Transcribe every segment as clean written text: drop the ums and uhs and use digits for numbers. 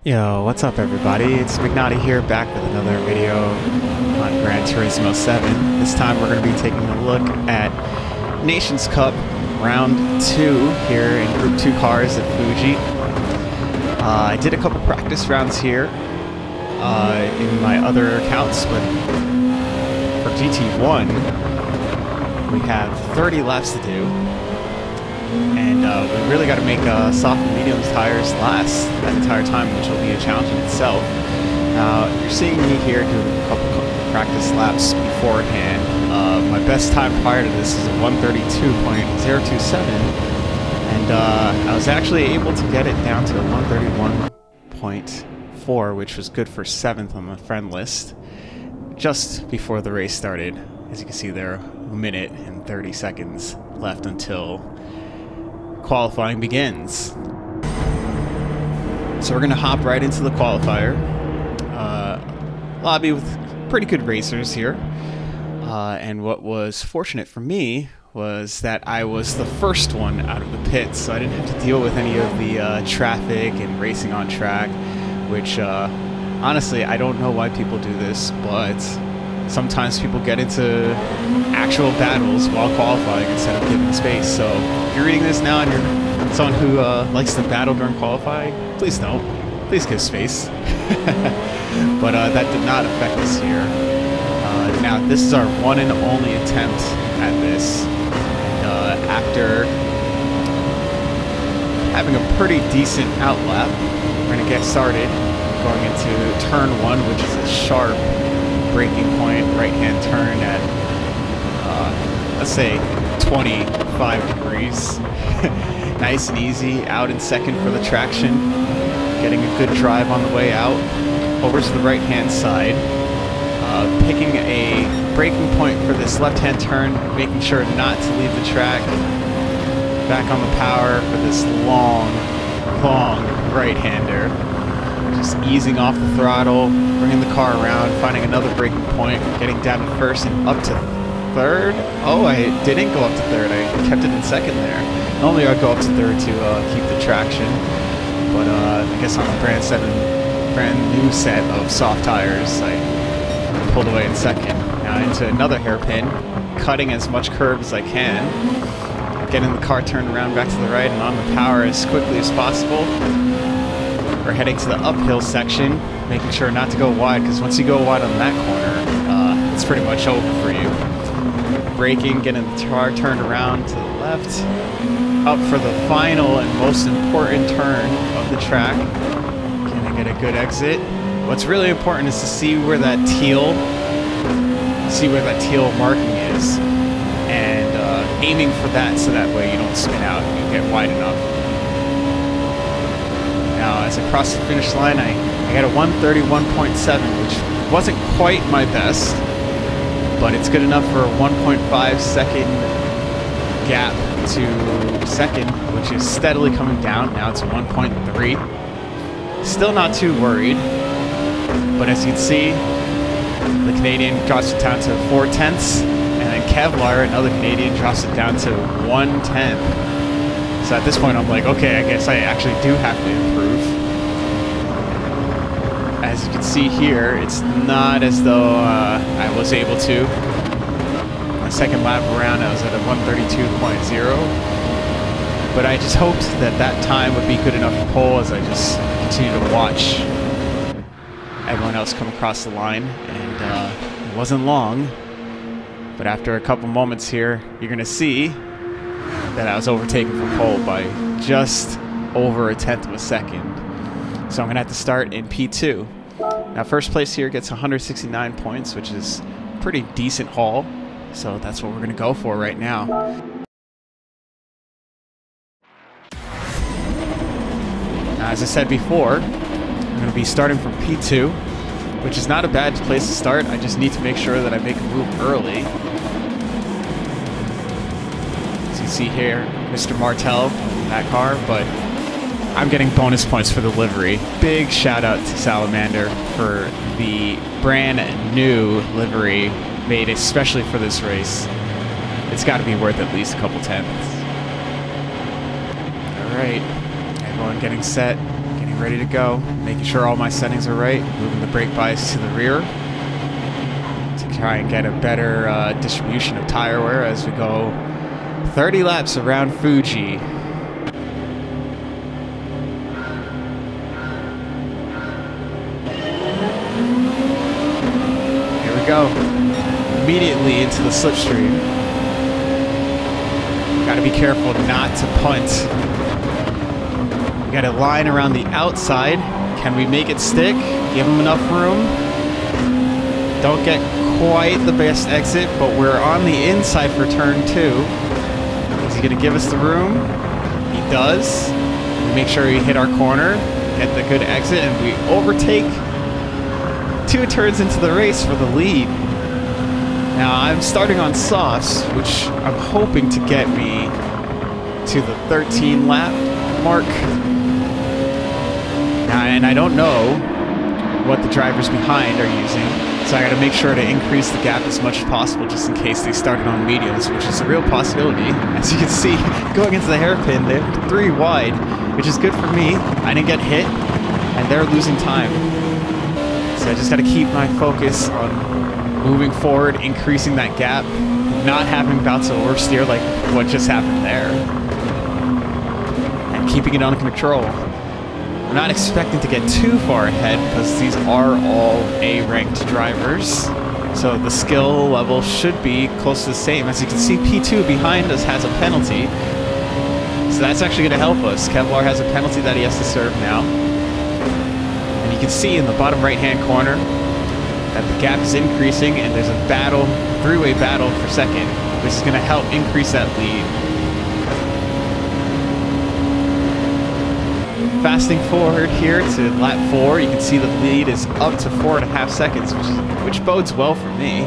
Yo, what's up everybody? It's McNaughty here, back with another video on Gran Turismo 7. This time we're going to be taking a look at Nations Cup Round 2 here in Group 2 cars at Fuji. I did a couple practice rounds here in my other accounts, but for GT1 we have 30 laps to do. And we really got to make soft and mediums tires last that entire time, which will be a challenge in itself. Now, you're seeing me here doing a couple practice laps beforehand. My best time prior to this is a 132.027, and I was actually able to get it down to 131.4, which was good for 7th on the friend list, just before the race started. As you can see there, 1 minute and 30 seconds left until qualifying begins. So we're going to hop right into the qualifier. Lobby with pretty good racers here. And what was fortunate for me was that I was the first one out of the pits, so I didn't have to deal with any of the traffic and racing on track, which honestly, I don't know why people do this, but sometimes people get into actual battles while qualifying instead of giving space. So if you're reading this now and you're someone who likes to battle during qualifying, please don't. Please give space. But that did not affect us here. Now, this is our one and only attempt at this. And after having a pretty decent outlap, we're going to get started going into turn 1, which is a sharp braking point, right-hand turn at, let's say, 25 degrees. Nice and easy, out in second for the traction, getting a good drive on the way out, over to the right-hand side, picking a braking point for this left-hand turn, making sure not to leave the track, back on the power for this long right-hander. Just easing off the throttle, bringing the car around, finding another braking point, getting down to first and up to third. Oh, I didn't go up to third. I kept it in second there. Normally I'd go up to third to keep the traction, but I guess on a brand new set of soft tires, I pulled away in second. Now into another hairpin, cutting as much curve as I can, getting the car turned around back to the right and on the power as quickly as possible. We're heading to the uphill section, making sure not to go wide, because once you go wide on that corner, it's pretty much over for you. Braking, getting the car turned around to the left, up for the final and most important turn of the track. Can I get a good exit? What's really important is to see where that teal marking is, and aiming for that so that way you don't spin out and you get wide enough. Now, as I cross the finish line, I got a 131.7, which wasn't quite my best, but it's good enough for a 1.5 second gap to second, which is steadily coming down. Now it's 1.3. Still not too worried, but as you can see, the Canadian drops it down to 4/10, and then Kevlar, another Canadian, drops it down to 1/10. So at this point, I'm like, okay, I guess I actually do have to improve. As you can see here, it's not as though I was able to. My second lap around, I was at a 132.0. But I just hoped that that time would be good enough for pole as I just continue to watch everyone else come across the line. And it wasn't long, but after a couple moments here, you're going to see that I was overtaken for pole by just over 1/10 of a second. So I'm going to have to start in P2. Now, first place here gets 169 points, which is a pretty decent haul. So that's what we're going to go for right now. Now, as I said before, I'm going to be starting from P2, which is not a bad place to start. I just need to make sure that I make a move early. As you see here, Mr. Martel in that car, but I'm getting bonus points for the livery. Big shout out to Salamander for the brand new livery made especially for this race. It's got to be worth at least a couple tenths. All right, everyone getting set, getting ready to go. Making sure all my settings are right. Moving the brake bias to the rear to try and get a better distribution of tire wear as we go 30 laps around Fuji. Here we go. Immediately into the slipstream. Gotta be careful not to punt. We got a line around the outside. Can we make it stick? Give him enough room. Don't get quite the best exit, but we're on the inside for turn 2. Is he gonna give us the room? He does. We make sure we hit our corner, get the good exit, and we overtake 2 turns into the race for the lead. Now I'm starting on softs, which I'm hoping to get me to the 13 lap mark. Now, and I don't know what the drivers behind are using, so I got to make sure to increase the gap as much as possible just in case they started on mediums, which is a real possibility. As you can see, going into the hairpin, they're 3 wide, which is good for me. I didn't get hit, and they're losing time. So I just got to keep my focus on moving forward, increasing that gap, not having bouts of oversteer like what just happened there, and keeping it under control. I'm not expecting to get too far ahead because these are all A-ranked drivers, so the skill level should be close to the same. As you can see, P2 behind us has a penalty, so that's actually going to help us. Kevlar has a penalty that he has to serve now, and you can see in the bottom right-hand corner that the gap is increasing, and there's a battle, 3-way battle for second, which is going to help increase that lead. Fasting forward here to lap 4, you can see the lead is up to 4.5 seconds, which bodes well for me.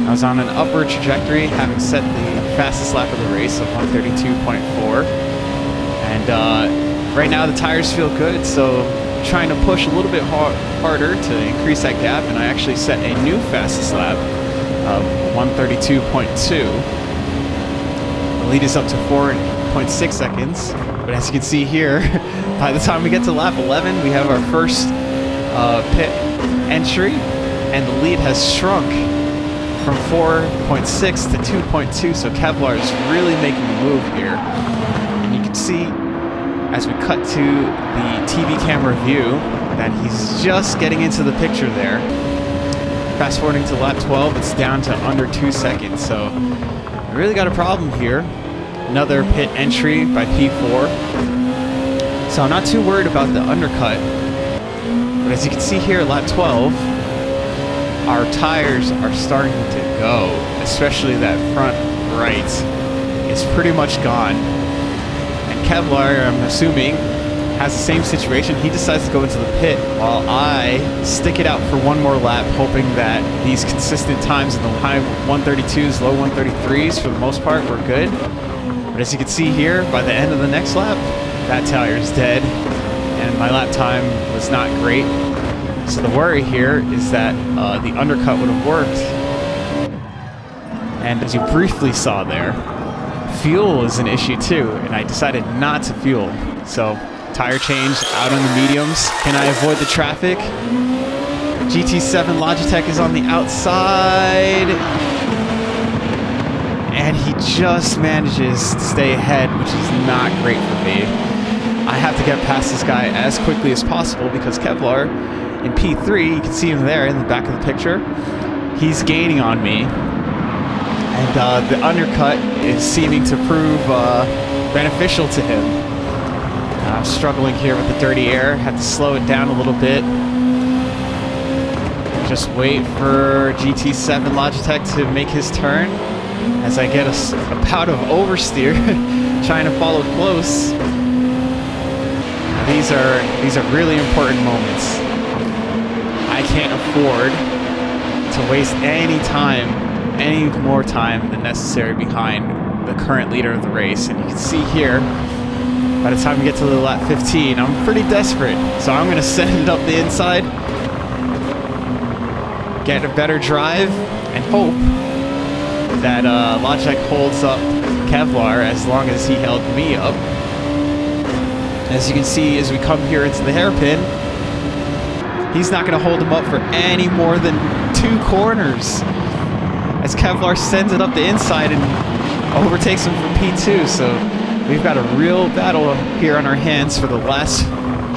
I was on an upward trajectory, having set the fastest lap of the race of 132.4, and right now the tires feel good, so trying to push a little bit harder to increase that gap, and I actually set a new fastest lap of 132.2. The lead is up to 4.6 seconds, but as you can see here, by the time we get to lap 11, we have our first pit entry, and the lead has shrunk from 4.6 to 2.2, so Kevlar is really making a move here. And you can see, as we cut to the TV camera view, that he's just getting into the picture there. Fast forwarding to lap 12, it's down to under 2 seconds, so we really got a problem here. Another pit entry by P4. So I'm not too worried about the undercut, but as you can see here at lap 12, our tires are starting to go, especially that front right. It's pretty much gone. And Kevlar, I'm assuming, has the same situation. He decides to go into the pit while I stick it out for one more lap, hoping that these consistent times in the high 132s, low 133s for the most part were good. But as you can see here, by the end of the next lap, that tire is dead, and my lap time was not great. So the worry here is that the undercut would have worked. And as you briefly saw there, fuel is an issue too, and I decided not to fuel. So tire change out on the mediums. Can I avoid the traffic? GT7 Logitech is on the outside, and he just manages to stay ahead, which is not great for me. I have to get past this guy as quickly as possible because Kevlar in P3, you can see him there in the back of the picture, he's gaining on me, and the undercut is seeming to prove beneficial to him. I'm struggling here with the dirty air, had to slow it down a little bit. Just wait for GT7 Logitech to make his turn as I get a bout of oversteer trying to follow close. Now these are really important moments. I can't afford to waste any time, any more time than necessary behind the current leader of the race. And you can see here, by the time we get to the lap 15, I'm pretty desperate. So I'm going to send it up the inside, get a better drive, and hope that Logitech holds up Kevlar as long as he held me up. As you can see, as we come here into the hairpin, he's not going to hold him up for any more than 2 corners. As Kevlar sends it up the inside and overtakes him from P2. So we've got a real battle here on our hands for the last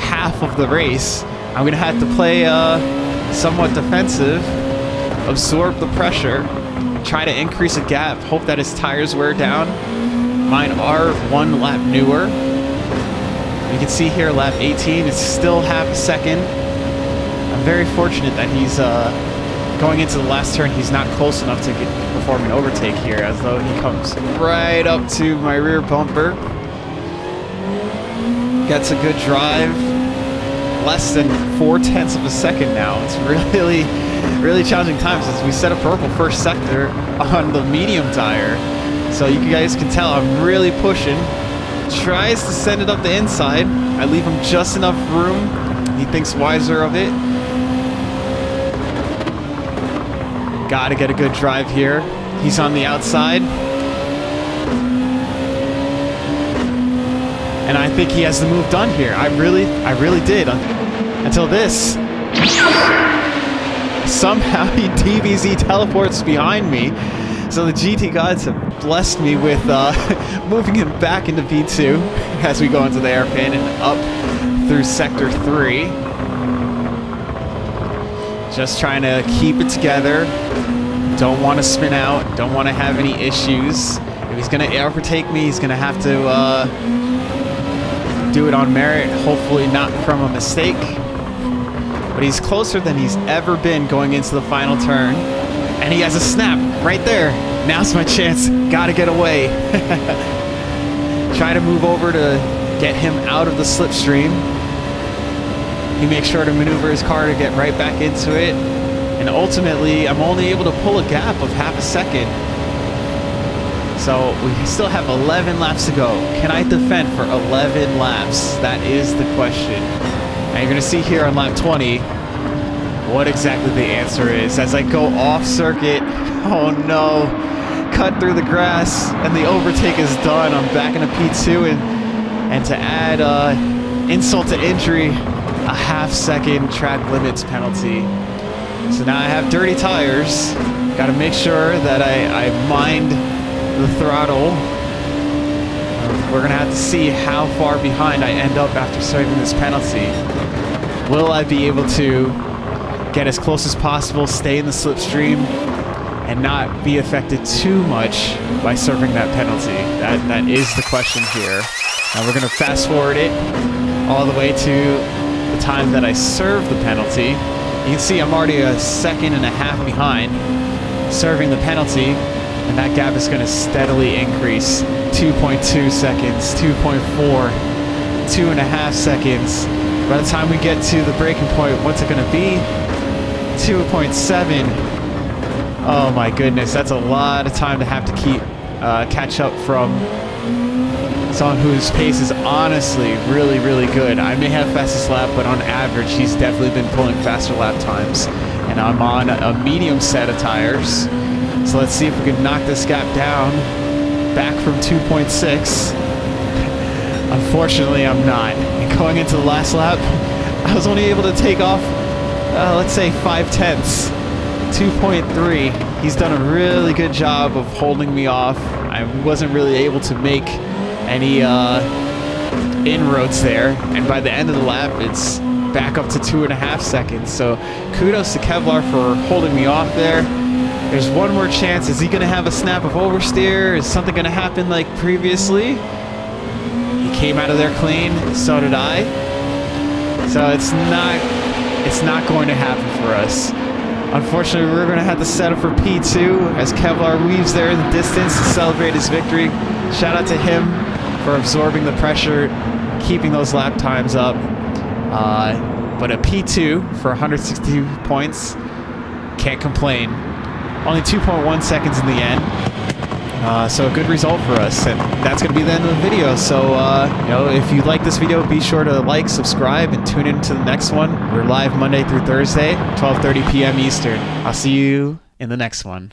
half of the race. I'm going to have to play somewhat defensive, absorb the pressure, try to increase a gap, hope that his tires wear down. Mine are 1 lap newer. You can see here lap 18 is still half a second. I'm very fortunate that he's going into the last turn. He's not close enough to perform an overtake here, as though he comes right up to my rear bumper. Gets a good drive. Less than 4/10 of a second now. It's really challenging times as we set a purple first sector on the medium tire. So you guys can tell I'm really pushing. Tries to send it up the inside. I leave him just enough room. He thinks wiser of it. Gotta get a good drive here. He's on the outside. And I think he has the move done here. I really did. Until this. Somehow he DBZ teleports behind me. So the GT gods have blessed me with moving him back into P2 as we go into the hairpin and up through Sector 3. Just trying to keep it together. Don't want to spin out. Don't want to have any issues. If he's going to overtake me, he's going to have to do it on merit, hopefully not from a mistake. But he's closer than he's ever been going into the final turn. And he has a snap right there. Now's my chance. Gotta get away. Try to move over to get him out of the slipstream. He makes sure to maneuver his car to get right back into it. And ultimately, I'm only able to pull a gap of half a second. So we still have 11 laps to go. Can I defend for 11 laps? That is the question. And you're going to see here on lap 20 what exactly the answer is. As I go off circuit, oh no, cut through the grass, and the overtake is done. I'm back into P2, and to add insult to injury, a half-second track limits penalty. So now I have dirty tires. Got to make sure that I mind the throttle. We're going to have to see how far behind I end up after serving this penalty. Will I be able to get as close as possible, stay in the slipstream, and not be affected too much by serving that penalty? That is the question here. Now we're going to fast forward it all the way to the time that I serve the penalty. You can see I'm already a second and a half behind serving the penalty, and that gap is going to steadily increase. 2.2 seconds, 2.4, 2.5 seconds. By the time we get to the breaking point, what's it going to be? 2.7. Oh my goodness, that's a lot of time to have to keep catch up from someone whose pace is honestly really good. I may have fastest lap, but on average, he's definitely been pulling faster lap times. And I'm on a medium set of tires. So let's see if we can knock this gap down back from 2.6. Unfortunately, I'm not. And going into the last lap, I was only able to take off, let's say 5/10. 2.3. He's done a really good job of holding me off. I wasn't really able to make any inroads there. And by the end of the lap, it's back up to 2.5 seconds. So kudos to Kevlar for holding me off there. There's one more chance. Is he going to have a snap of oversteer? Is something going to happen like previously? He came out of there clean. So did I. So it's not going to happen for us. Unfortunately, we're going to have to settle for P2 as Kevlar weaves there in the distance to celebrate his victory. Shout out to him for absorbing the pressure, keeping those lap times up. But a P2 for 162 points, can't complain. Only 2.1 seconds in the end. So a good result for us, and that's going to be the end of the video. So, you know, if you like this video, be sure to like, subscribe, and tune in to the next one. We're live Monday through Thursday, 12:30 p.m. Eastern. I'll see you in the next one.